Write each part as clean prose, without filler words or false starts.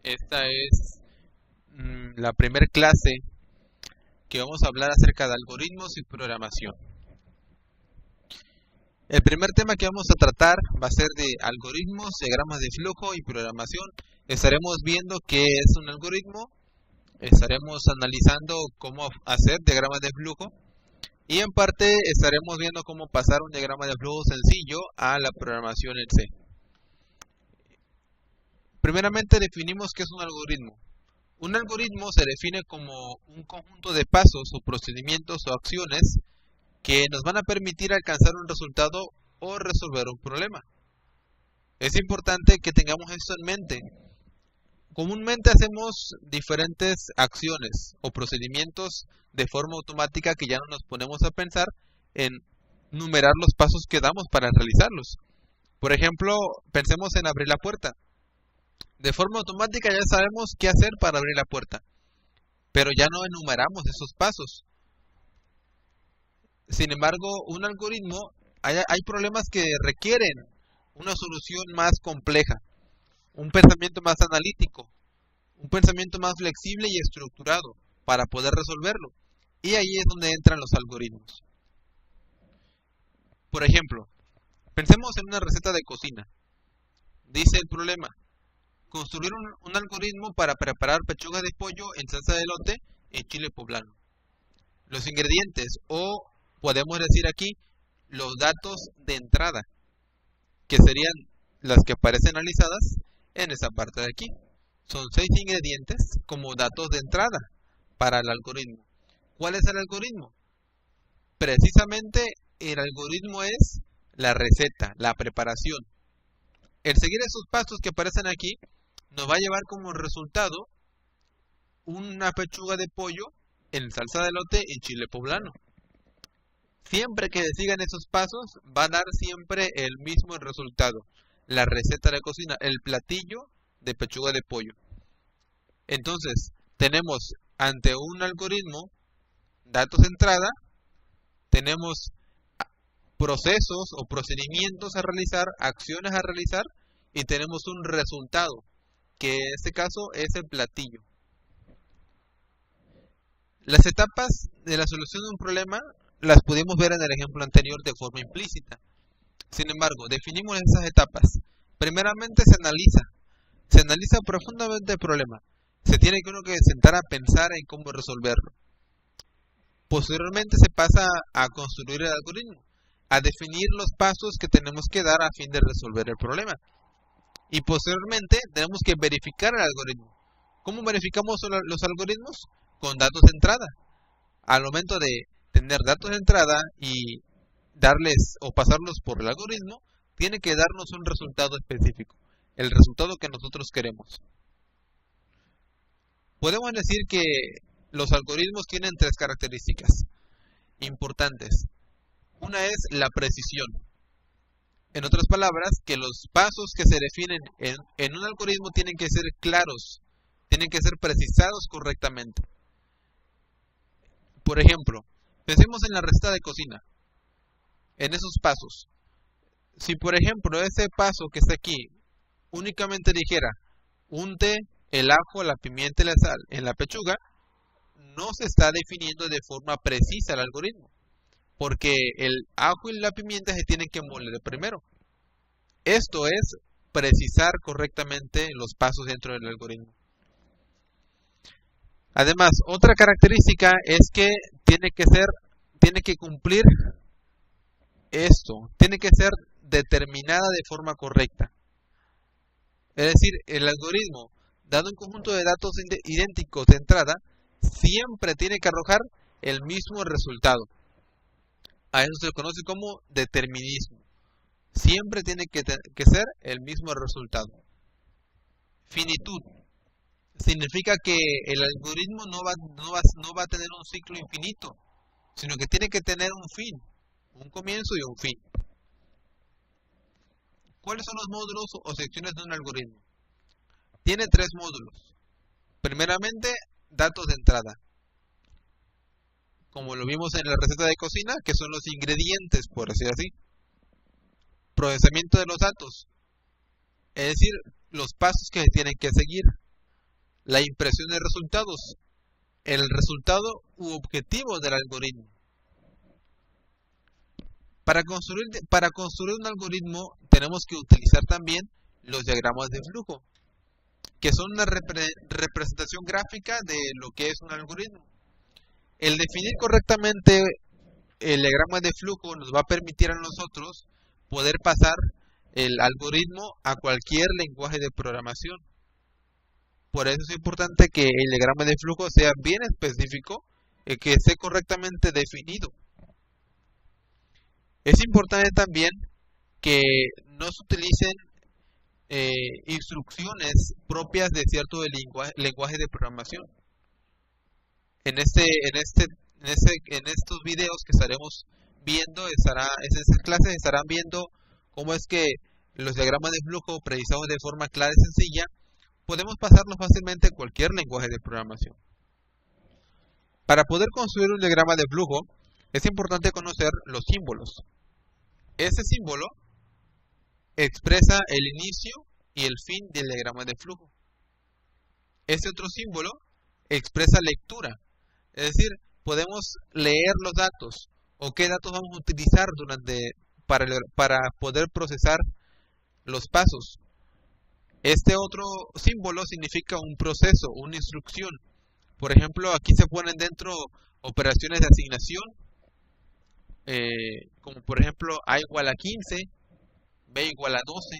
Esta es la primera clase que vamos a hablar acerca de algoritmos y programación. El primer tema que vamos a tratar va a ser de algoritmos, diagramas de flujo y programación. Estaremos viendo qué es un algoritmo, estaremos analizando cómo hacer diagramas de flujo y en parte estaremos viendo cómo pasar un diagrama de flujo sencillo a la programación en C. Primeramente definimos qué es un algoritmo. Un algoritmo se define como un conjunto de pasos o procedimientos o acciones que nos van a permitir alcanzar un resultado o resolver un problema. Es importante que tengamos esto en mente. Comúnmente hacemos diferentes acciones o procedimientos de forma automática que ya no nos ponemos a pensar en numerar los pasos que damos para realizarlos. Por ejemplo, pensemos en abrir la puerta. De forma automática ya sabemos qué hacer para abrir la puerta, pero ya no enumeramos esos pasos. Sin embargo, un algoritmo, hay problemas que requieren una solución más compleja, un pensamiento más analítico, un pensamiento más flexible y estructurado para poder resolverlo. Y ahí es donde entran los algoritmos. Por ejemplo, pensemos en una receta de cocina. Dice el problema: construir un algoritmo para preparar pechuga de pollo en salsa de elote en chile poblano. Los ingredientes, o podemos decir aquí, los datos de entrada, que serían las que aparecen analizadas en esa parte de aquí. Son 6 ingredientes como datos de entrada para el algoritmo. ¿Cuál es el algoritmo? Precisamente el algoritmo es la receta, la preparación. El seguir esos pasos que aparecen aquí nos va a llevar como resultado una pechuga de pollo en salsa de elote y chile poblano. Siempre que sigan esos pasos, va a dar siempre el mismo resultado. La receta de cocina, el platillo de pechuga de pollo. Entonces, tenemos ante un algoritmo datos de entrada, tenemos procesos o procedimientos a realizar, acciones a realizar, y tenemos un resultado, que en este caso es el platillo. Las etapas de la solución de un problema las pudimos ver en el ejemplo anterior de forma implícita. Sin embargo, definimos esas etapas. Primeramente se analiza profundamente el problema. Se tiene que uno que sentar a pensar en cómo resolverlo. Posteriormente se pasa a construir el algoritmo, a definir los pasos que tenemos que dar a fin de resolver el problema. Y posteriormente tenemos que verificar el algoritmo. ¿Cómo verificamos los algoritmos? Con datos de entrada. Al momento de tener datos de entrada y darles o pasarlos por el algoritmo, tiene que darnos un resultado específico, el resultado que nosotros queremos. Podemos decir que los algoritmos tienen 3 características importantes. Una es la precisión. En otras palabras, que los pasos que se definen en un algoritmo tienen que ser claros, tienen que ser precisados correctamente. Por ejemplo, pensemos en la receta de cocina, en esos pasos. Si por ejemplo ese paso que está aquí únicamente dijera unte el ajo, la pimienta y la sal en la pechuga, no se está definiendo de forma precisa el algoritmo, porque el ajo y la pimienta se tienen que moler primero. Esto es precisar correctamente los pasos dentro del algoritmo. Además, otra característica es que tiene que cumplir esto, tiene que ser determinada de forma correcta. Es decir, el algoritmo, dado un conjunto de datos idénticos de entrada, siempre tiene que arrojar el mismo resultado. A eso se le conoce como determinismo. Siempre tiene que ser el mismo resultado. Finitud. Significa que el algoritmo no va a tener un ciclo infinito, sino que tiene que tener un fin, un comienzo y un fin. ¿Cuáles son los módulos o secciones de un algoritmo? Tiene 3 módulos. Primeramente, datos de entrada, como lo vimos en la receta de cocina, que son los ingredientes, por decir así. Procesamiento de los datos, es decir, los pasos que se tienen que seguir. la impresión de resultados, el resultado u objetivo del algoritmo. Para construir un algoritmo tenemos que utilizar también los diagramas de flujo, que son una representación gráfica de lo que es un algoritmo. El definir correctamente el diagrama de flujo nos va a permitir a nosotros poder pasar el algoritmo a cualquier lenguaje de programación. Por eso es importante que el diagrama de flujo sea bien específico y que esté correctamente definido. Es importante también que no se utilicen instrucciones propias de cierto lenguaje de programación. En estos videos que estaremos viendo, en estas clases estarán viendo cómo es que los diagramas de flujo precisados de forma clara y sencilla podemos pasarlos fácilmente a cualquier lenguaje de programación. Para poder construir un diagrama de flujo es importante conocer los símbolos. Este símbolo expresa el inicio y el fin del diagrama de flujo. Este otro símbolo expresa lectura, es decir, podemos leer los datos o qué datos vamos a utilizar para poder procesar los pasos. Este otro símbolo significa un proceso, una instrucción. Por ejemplo, aquí se ponen dentro operaciones de asignación, como por ejemplo A igual a 15, B igual a 12,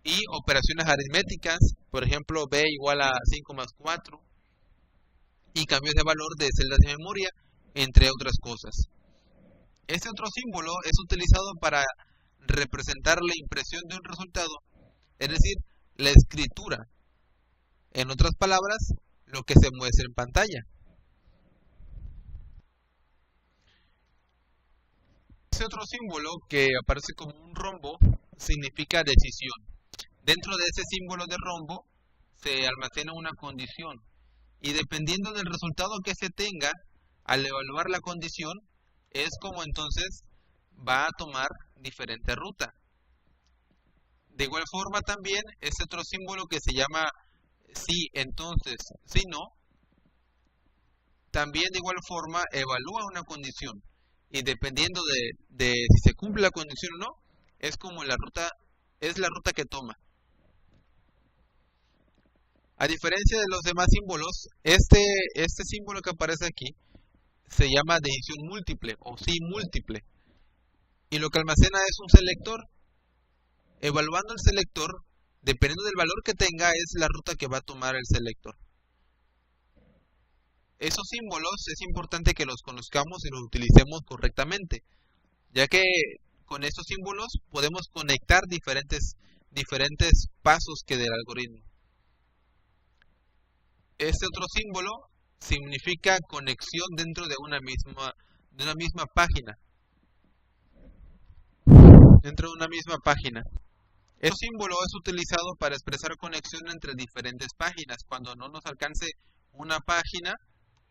y operaciones aritméticas, por ejemplo B igual a 5 más 4, y cambios de valor de celdas de memoria, entre otras cosas. Este otro símbolo es utilizado para representar la impresión de un resultado, es decir, la escritura. En otras palabras, lo que se muestra en pantalla. Ese otro símbolo que aparece como un rombo significa decisión. Dentro de ese símbolo de rombo se almacena una condición y dependiendo del resultado que se tenga al evaluar la condición es como entonces va a tomar diferente ruta. De igual forma también este otro símbolo que se llama sí, entonces, si no, también de igual forma evalúa una condición y dependiendo de si se cumple la condición o no, es como la ruta que toma. A diferencia de los demás símbolos, este símbolo que aparece aquí se llama decisión múltiple o sí múltiple. Y lo que almacena es un selector. Evaluando el selector, dependiendo del valor que tenga, es la ruta que va a tomar el selector. Esos símbolos es importante que los conozcamos y los utilicemos correctamente, ya que con estos símbolos podemos conectar diferentes pasos que del algoritmo. Este otro símbolo significa conexión dentro de una misma página. Dentro de una misma página. Este símbolo es utilizado para expresar conexión entre diferentes páginas. Cuando no nos alcance una página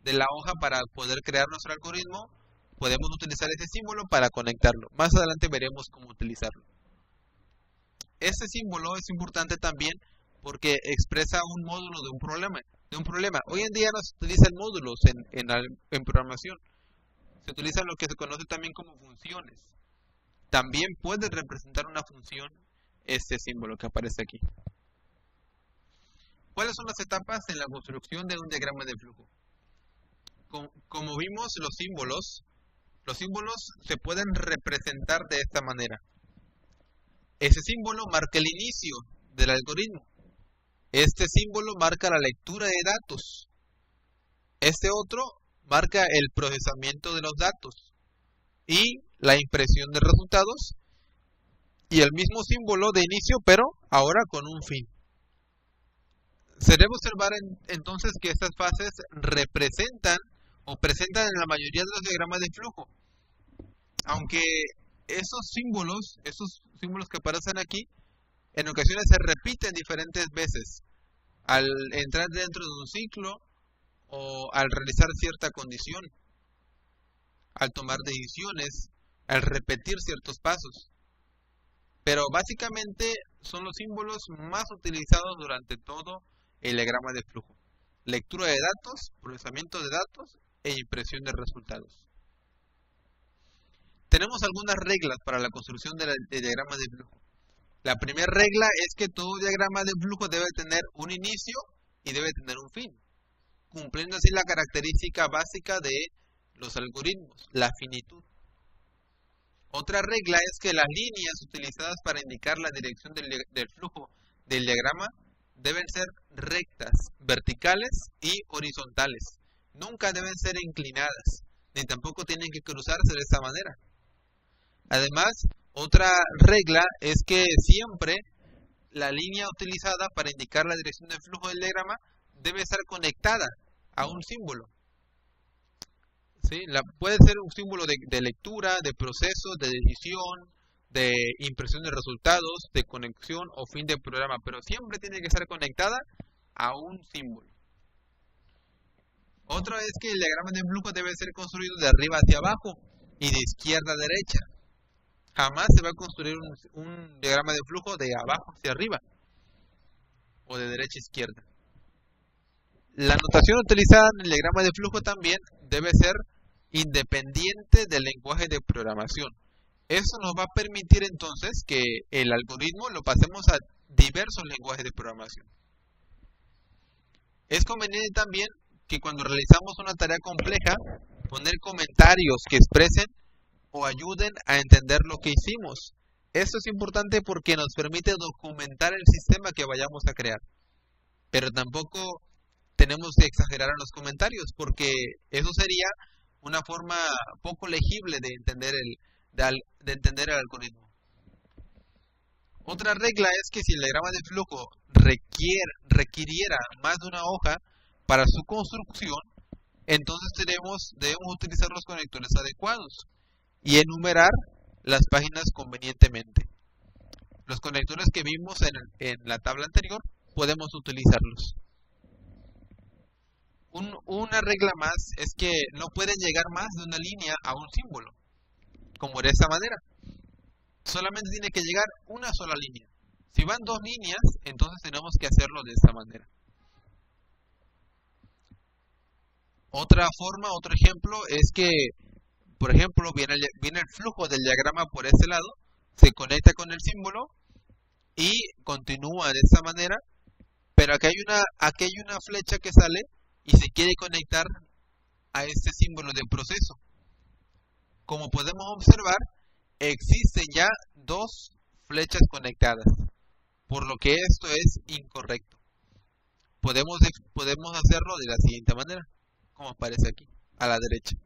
de la hoja para poder crear nuestro algoritmo, podemos utilizar ese símbolo para conectarlo. Más adelante veremos cómo utilizarlo. Este símbolo es importante también porque expresa un módulo de un problema. Hoy en día no se utilizan módulos en programación. Se utiliza lo que se conoce también como funciones. También puede representar una función este símbolo que aparece aquí. ¿Cuáles son las etapas en la construcción de un diagrama de flujo? Como vimos, los símbolos se pueden representar de esta manera. Ese símbolo marca el inicio del algoritmo. Este símbolo marca la lectura de datos. Este otro marca el procesamiento de los datos y la impresión de resultados. Y el mismo símbolo de inicio, pero ahora con un fin. Se debe observar entonces que estas fases representan o presentan en la mayoría de los diagramas de flujo. Aunque esos símbolos que aparecen aquí, en ocasiones se repiten diferentes veces al entrar dentro de un ciclo o al realizar cierta condición, al tomar decisiones, al repetir ciertos pasos. Pero básicamente son los símbolos más utilizados durante todo el diagrama de flujo: lectura de datos, procesamiento de datos e impresión de resultados. Tenemos algunas reglas para la construcción del diagrama de flujo. La primera regla es que todo diagrama de flujo debe tener un inicio y debe tener un fin, cumpliendo así la característica básica de los algoritmos, la finitud. Otra regla es que las líneas utilizadas para indicar la dirección del flujo del diagrama deben ser rectas, verticales y horizontales. Nunca deben ser inclinadas, ni tampoco tienen que cruzarse de esa manera. Además, otra regla es que siempre la línea utilizada para indicar la dirección del flujo del diagrama debe estar conectada a un símbolo. ¿Sí? Puede ser un símbolo de lectura, de proceso, de decisión, de impresión de resultados, de conexión o fin del programa, pero siempre tiene que estar conectada a un símbolo. Otra es que el diagrama de flujo debe ser construido de arriba hacia abajo y de izquierda a derecha. Jamás se va a construir un diagrama de flujo de abajo hacia arriba o de derecha a izquierda. La notación utilizada en el diagrama de flujo también debe ser independiente del lenguaje de programación. Eso nos va a permitir entonces que el algoritmo lo pasemos a diversos lenguajes de programación. Es conveniente también que cuando realizamos una tarea compleja, poner comentarios que expresen o ayuden a entender lo que hicimos. Esto es importante porque nos permite documentar el sistema que vayamos a crear. Pero tampoco tenemos que exagerar en los comentarios, porque eso sería una forma poco legible de entender el algoritmo. Otra regla es que si el diagrama de flujo requiriera más de una hoja para su construcción, entonces debemos utilizar los conectores adecuados y enumerar las páginas convenientemente. Los conectores que vimos en la tabla anterior podemos utilizarlos. Una regla más es que no pueden llegar más de una línea a un símbolo, como de esta manera. Solamente tiene que llegar una sola línea. Si van dos líneas, entonces tenemos que hacerlo de esta manera. Otra forma, otro ejemplo, es que, por ejemplo, viene el flujo del diagrama por este lado, se conecta con el símbolo y continúa de esta manera, pero aquí hay una flecha que sale y se quiere conectar a este símbolo de proceso. Como podemos observar, existen ya dos flechas conectadas, por lo que esto es incorrecto. Podemos hacerlo de la siguiente manera, como aparece aquí, a la derecha.